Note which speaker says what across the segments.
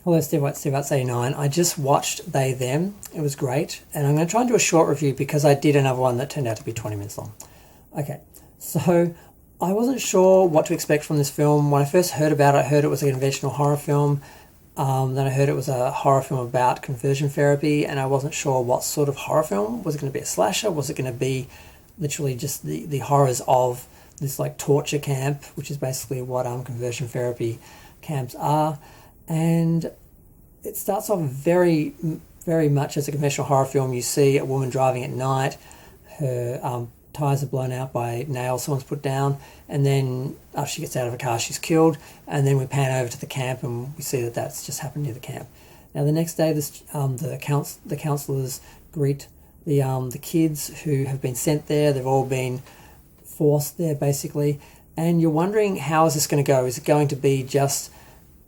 Speaker 1: Hello, Steve White's 89. I just watched They Them. It was great. And I'm going to try and do a short review because I did another one that turned out to be 20 minutes long. Okay, so I wasn't sure what to expect from this film. When I first heard about it, I heard it was a conventional horror film. Then I heard it was a horror film about conversion therapy, and I wasn't sure what sort of horror film. Was it going to be a slasher? Was it going to be literally just the horrors of this like torture camp, which is basically what conversion therapy camps are? And it starts off very, very much as a conventional horror film. You see a woman driving at night, her tires are blown out by nails someone's put down, and then after she gets out of a car, she's killed, and then we pan over to the camp and we see that that's just happened near the camp. Now the next day, the counsellors greet the kids who have been sent there. They've all been forced there, basically, and you're wondering, how is this going to go? Is it going to be just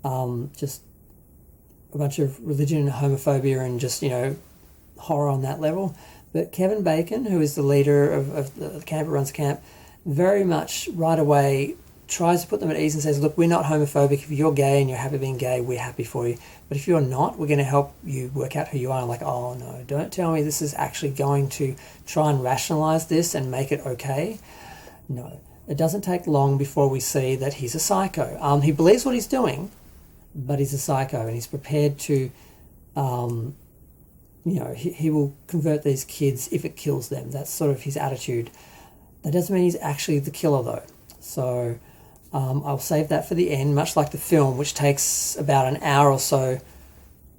Speaker 1: a bunch of religion and homophobia and just, horror on that level? But Kevin Bacon, who is the leader of the camp who runs the camp, very much right away tries to put them at ease and says, look, we're not homophobic. If you're gay and you're happy being gay, we're happy for you. But if you're not, we're going to help you work out who you are. I'm like, oh no, don't tell me this is actually going to try and rationalize this and make it okay. No. It doesn't take long before we see that he's a psycho. He believes what he's doing, but he's a psycho, and he's prepared to, he will convert these kids if it kills them. That's sort of his attitude. That doesn't mean he's actually the killer, though. So I'll save that for the end, much like the film, which takes about an hour or so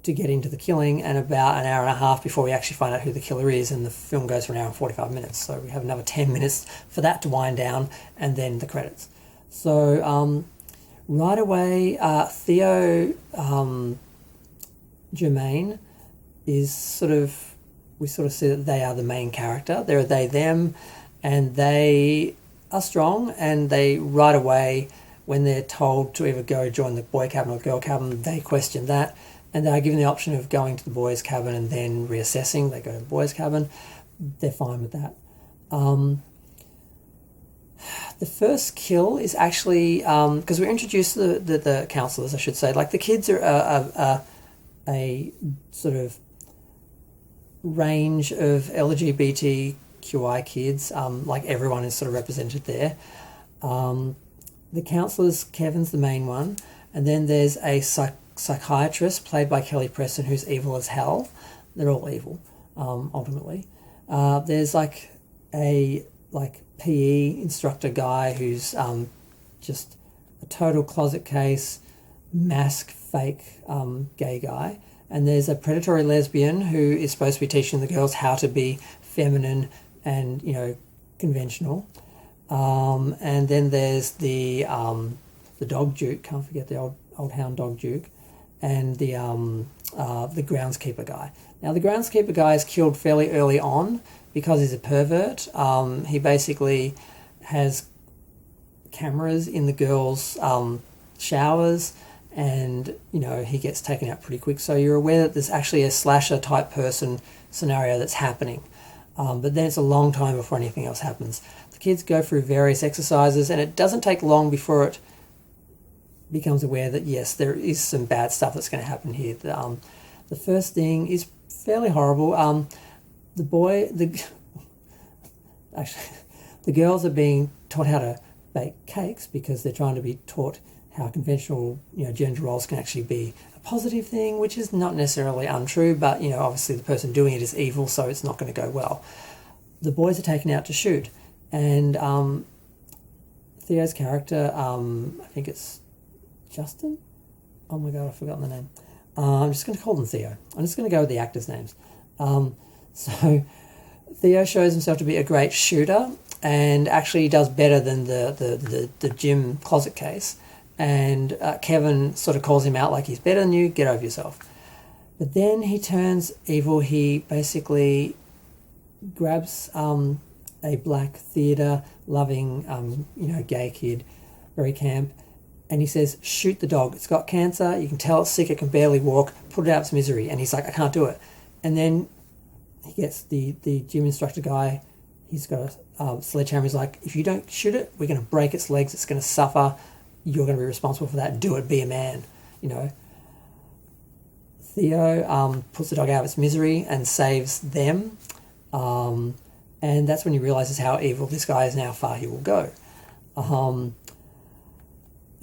Speaker 1: to get into the killing and about an hour and a half before we actually find out who the killer is, and the film goes for an hour and 45 minutes. So we have another 10 minutes for that to wind down, and then the credits. So right away, Theo Germain is we sort of see that they are the main character. They're they, them, and they are strong, and they right away, when they're told to either go join the boy cabin or girl cabin, they question that, and they are given the option of going to the boys cabin and then reassessing. They go to the boys cabin. They're fine with that. The first kill is actually, because we're introduced to the counsellors, I should say. Like, the kids are a sort of range of LGBTQI kids. Like, everyone is sort of represented there. The counsellors, Kevin's the main one, and then there's a psychiatrist played by Kelly Preston who's evil as hell. They're all evil, ultimately. There's a PE instructor guy who's just a total closet case, mask, fake gay guy. And there's a predatory lesbian who is supposed to be teaching the girls how to be feminine and, conventional. And then there's the dog duke, can't forget the old hound dog duke, and the groundskeeper guy. Now, the groundskeeper guy is killed fairly early on because he's a pervert. He basically has cameras in the girls' showers, and he gets taken out pretty quick. So you're aware that there's actually a slasher type person scenario that's happening. But then it's a long time before anything else happens. The kids go through various exercises, and it doesn't take long before it becomes aware that, yes, there is some bad stuff that's going to happen here. The first thing is fairly horrible. The girls are being taught how to bake cakes because they're trying to be taught how conventional, gender roles can actually be a positive thing, which is not necessarily untrue, but, obviously the person doing it is evil, so it's not going to go well. The boys are taken out to shoot, and Theo's character, I think it's Justin? Oh my God, I've forgotten the name. I'm just going to call them Theo. I'm just going to go with the actors' names. So Theo shows himself to be a great shooter, and actually does better than the gym closet case. And Kevin sort of calls him out like, he's better than you, get over yourself. But then he turns evil. He basically grabs a black theatre-loving, gay kid, very camp, and he says, shoot the dog. It's got cancer. You can tell it's sick. It can barely walk. Put it out of its misery. And he's like, I can't do it. And then he gets the gym instructor guy. He's got a sledgehammer. He's like, if you don't shoot it, we're going to break its legs. It's going to suffer. You're going to be responsible for that. Do it. Be a man. Theo puts the dog out of its misery and saves them. And that's when he realizes how evil this guy is and how far he will go.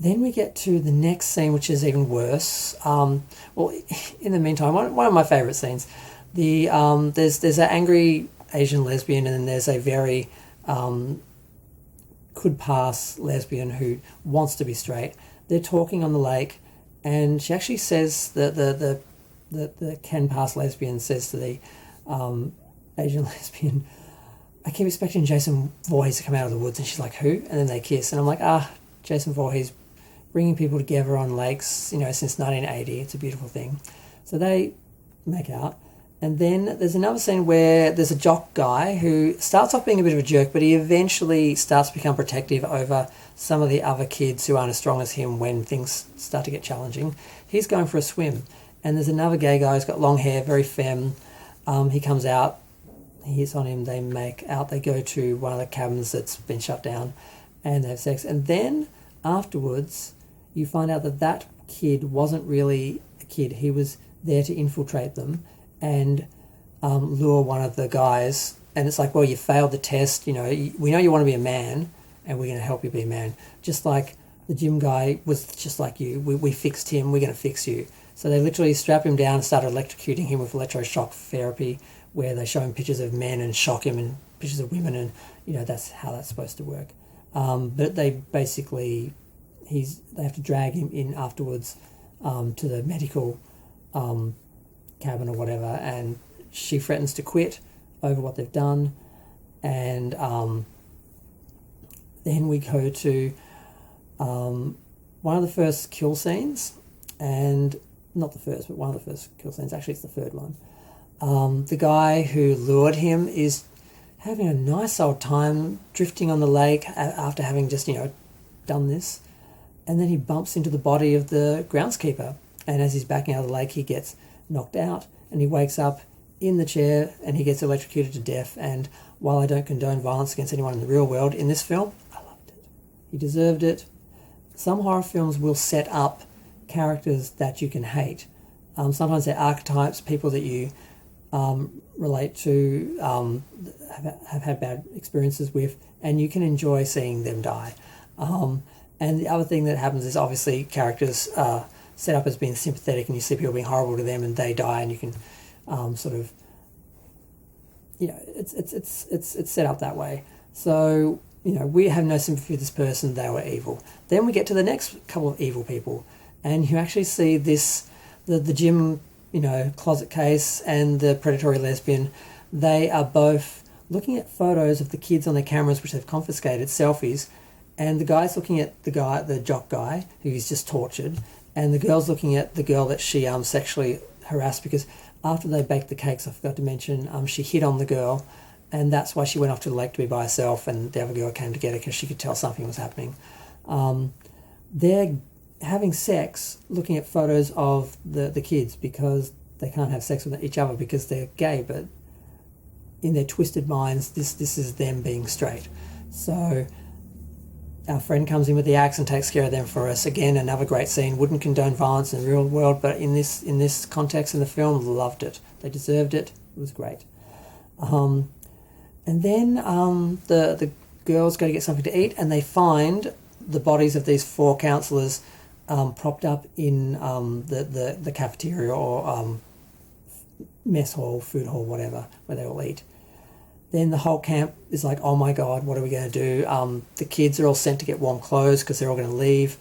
Speaker 1: Then we get to the next scene, which is even worse. Well, in the meantime, one of my favourite scenes. There's an angry Asian lesbian, and then there's a very could pass lesbian who wants to be straight. They're talking on the lake, and she actually says that the can pass lesbian says to the Asian lesbian, "I keep expecting Jason Voorhees to come out of the woods," and she's like, "Who?" And then they kiss, and I'm like, Jason Voorhees bringing people together on lakes, since 1980. It's a beautiful thing. So they make out. And then there's another scene where there's a jock guy who starts off being a bit of a jerk, but he eventually starts to become protective over some of the other kids who aren't as strong as him when things start to get challenging. He's going for a swim. And there's another gay guy who's got long hair, very femme. He comes out, he hits on him, they make out, they go to one of the cabins that's been shut down, and they have sex. And then afterwards, you find out that kid wasn't really a kid. He was there to infiltrate them and lure one of the guys. And it's like, well, you failed the test. We know you want to be a man, and we're going to help you be a man. Just like the gym guy was just like you. We fixed him. We're going to fix you. So they literally strap him down and started electrocuting him with electroshock therapy, where they show him pictures of men and shock him and pictures of women, and that's how that's supposed to work. But they basically... they have to drag him in afterwards to the medical cabin or whatever, and she threatens to quit over what they've done. And then we go to one of the first kill scenes, and not the first, but one of the first kill scenes. Actually, it's the third one. The guy who lured him is having a nice old time drifting on the lake after having just done this. And then he bumps into the body of the groundskeeper. And as he's backing out of the lake, he gets knocked out and he wakes up in the chair and he gets electrocuted to death. And while I don't condone violence against anyone in the real world, in this film, I loved it. He deserved it. Some horror films will set up characters that you can hate. Sometimes they're archetypes, people that you relate to, have had bad experiences with, and you can enjoy seeing them die. And the other thing that happens is obviously characters are set up as being sympathetic, and you see people being horrible to them and they die, and you can it's set up that way. So, we have no sympathy for this person, they were evil. Then we get to the next couple of evil people, and you actually see the gym, closet case and the predatory lesbian. They are both looking at photos of the kids on their cameras, which they've confiscated, selfies. And the guy's looking at the jock guy, who he's just tortured, and the girl's looking at the girl that she sexually harassed, because after they baked the cakes, I forgot to mention, she hit on the girl, and that's why she went off to the lake to be by herself, and the other girl came to get her because she could tell something was happening. They're having sex, looking at photos of the kids, because they can't have sex with each other because they're gay, but in their twisted minds, this is them being straight. So... our friend comes in with the axe and takes care of them for us. Again, another great scene. Wouldn't condone violence in the real world, but in this context in the film, loved it. They deserved it. It was great. And then the girls go to get something to eat, and they find the bodies of these 4 counsellors propped up in the cafeteria or mess hall, food hall, whatever, where they all eat. Then the whole camp is like, oh my God, what are we going to do? The kids are all sent to get warm clothes because they're all going to leave.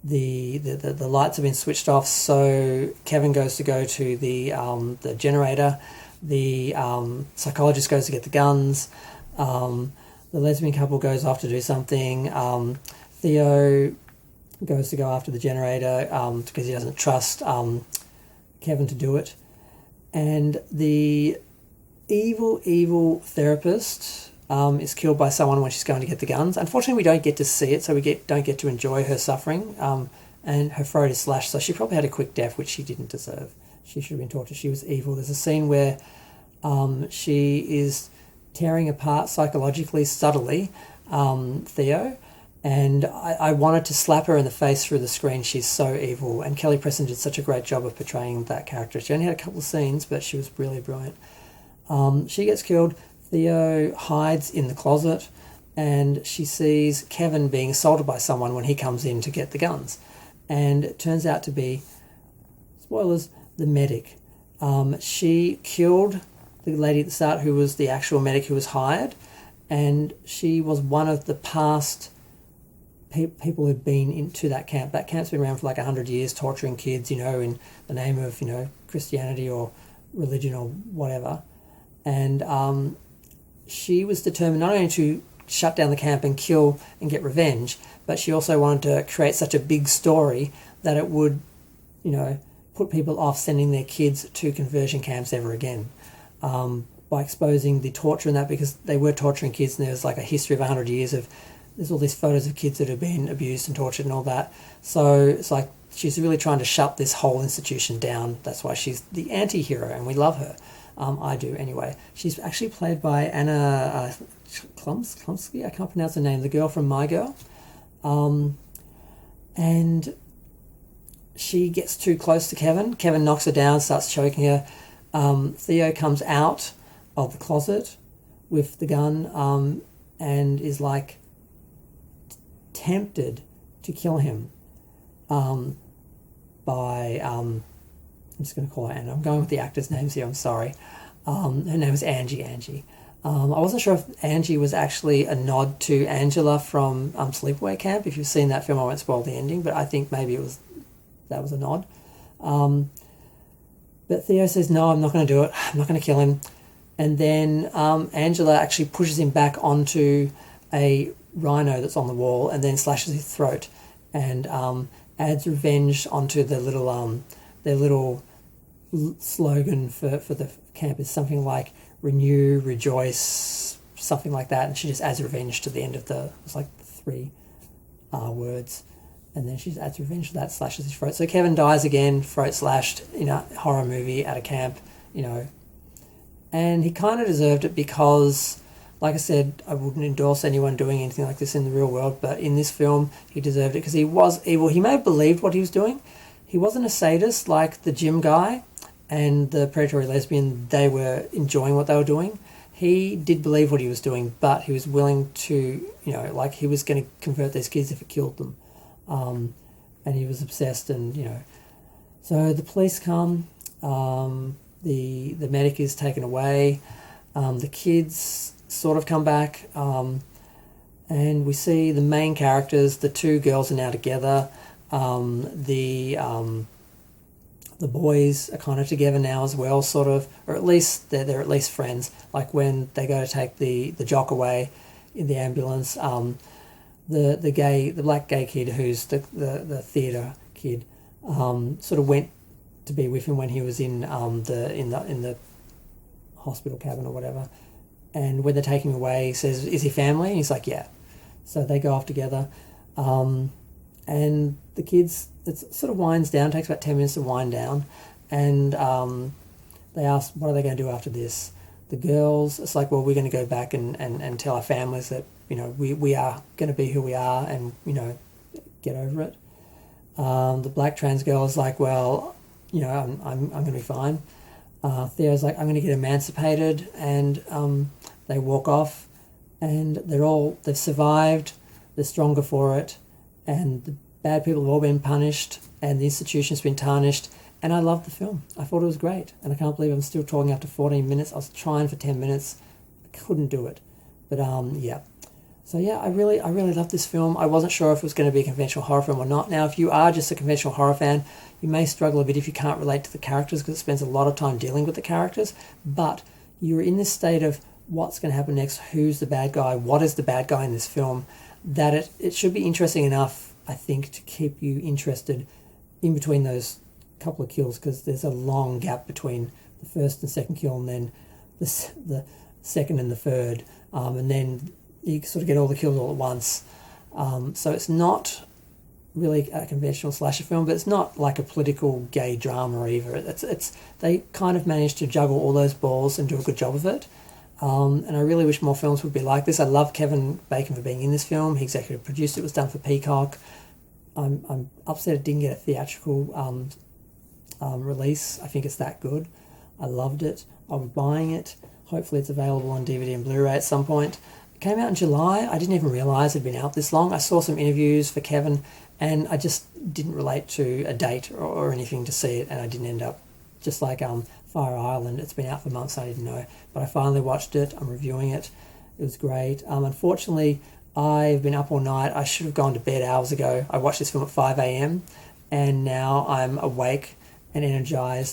Speaker 1: The lights have been switched off, so Kevin goes to the generator. The psychologist goes to get the guns. The lesbian couple goes off to do something. Theo goes to go after the generator because he doesn't trust Kevin to do it. And the evil therapist is killed by someone when she's going to get the guns. Unfortunately, we don't get to see it, so we don't get to enjoy her suffering. And her throat is slashed, so she probably had a quick death, which she didn't deserve. She should have been tortured. She was evil. There's a scene where she is tearing apart psychologically, subtly, Theo, And I wanted to slap her in the face through the screen. She's so evil. And Kelly Preston did such a great job of portraying that character. She only had a couple of scenes, but she was really brilliant. She gets killed. Theo hides in the closet, and she sees Kevin being assaulted by someone when he comes in to get the guns. And it turns out to be, spoilers, the medic. She killed the lady at the start who was the actual medic who was hired, and she was one of the past people who'd been into that camp. That camp's been around for like 100 years, torturing kids, in the name of, Christianity or religion or whatever. And she was determined not only to shut down the camp and kill and get revenge, but she also wanted to create such a big story that it would, put people off sending their kids to conversion camps ever again. By exposing the torture in that, because they were torturing kids, and there was like a history of 100 years of, there's all these photos of kids that have been abused and tortured and all that. So it's like she's really trying to shut this whole institution down. That's why she's the anti-hero, and we love her. I do anyway. She's actually played by Anna Klumsky. I can't pronounce her name. The girl from My Girl. And she gets too close to Kevin. Kevin knocks her down, starts choking her. Theo comes out of the closet with the gun and is like tempted to kill him by I'm just going to call her Anna. I'm going with the actors' names here. I'm sorry. Her name is Angie. I wasn't sure if Angie was actually a nod to Angela from Sleepaway Camp. If you've seen that film, I won't spoil the ending, but I think maybe that was a nod. But Theo says, no, I'm not going to do it. I'm not going to kill him. And then Angela actually pushes him back onto a rhino that's on the wall and then slashes his throat and adds revenge onto the their little slogan for the camp is something like renew, rejoice, something like that. And she just adds revenge to the end of it's like 3 words. And then she adds revenge to that, slashes his throat. So Kevin dies again, throat slashed in a horror movie at a camp, And he kind of deserved it because, like I said, I wouldn't endorse anyone doing anything like this in the real world, but in this film, he deserved it because he was evil. He may have believed what he was doing. He wasn't a sadist like the gym guy and the predatory lesbian. They were enjoying what they were doing. He did believe what he was doing, but he was willing to, he was going to convert these kids if it killed them. And he was obsessed and, So the police come, the medic is taken away, the kids sort of come back, and we see the main characters, the 2 girls are now together, the boys are kind of together now as well, sort of, or at least they're at least friends. Like when they go to take the jock away in the ambulance, the black gay kid who's the theatre kid, sort of went to be with him when he was in the hospital cabin or whatever. And when they're taking him away, he says, "Is he family?" And he's like, "Yeah." So they go off together, and the kids, it sort of winds down. Takes about 10 minutes to wind down, and they ask, "What are they going to do after this?" The girls, it's like, "Well, we're going to go back and tell our families that we are going to be who we are, and get over it." The black trans girl is like, "Well, I'm going to be fine." Theo's like, "I'm going to get emancipated," and they walk off, and they've survived, they're stronger for it, and the bad people have all been punished, and the institution's been tarnished, and I loved the film. I thought it was great, and I can't believe I'm still talking after 14 minutes. I was trying for 10 minutes, I couldn't do it, but yeah. So yeah, I really loved this film. I wasn't sure if it was going to be a conventional horror film or not. Now, if you are just a conventional horror fan, you may struggle a bit if you can't relate to the characters because it spends a lot of time dealing with the characters, but you're in this state of what's going to happen next, who's the bad guy, what is the bad guy in this film, that it should be interesting enough, I think, to keep you interested in between those couple of kills, because there's a long gap between the first and second kill and then the second and the third, and then you sort of get all the kills all at once. So it's not really a conventional slasher film, but it's not like a political gay drama either. They kind of managed to juggle all those balls and do a good job of it. And I really wish more films would be like this. I love Kevin Bacon for being in this film. He executive produced it. It was done for Peacock. I'm upset it didn't get a theatrical release. I think it's that good. I loved it. I'll be buying it. Hopefully it's available on DVD and Blu-ray at some point. It came out in July. I didn't even realise it had been out this long. I saw some interviews for Kevin and I just didn't relate to a date or anything to see it, and I didn't end up, just like Fire Island. It's been out for months, I didn't know. But I finally watched it. I'm reviewing it. It was great. Unfortunately, I've been up all night. I should have gone to bed hours ago. I watched this film at 5 a.m. and now I'm awake and energized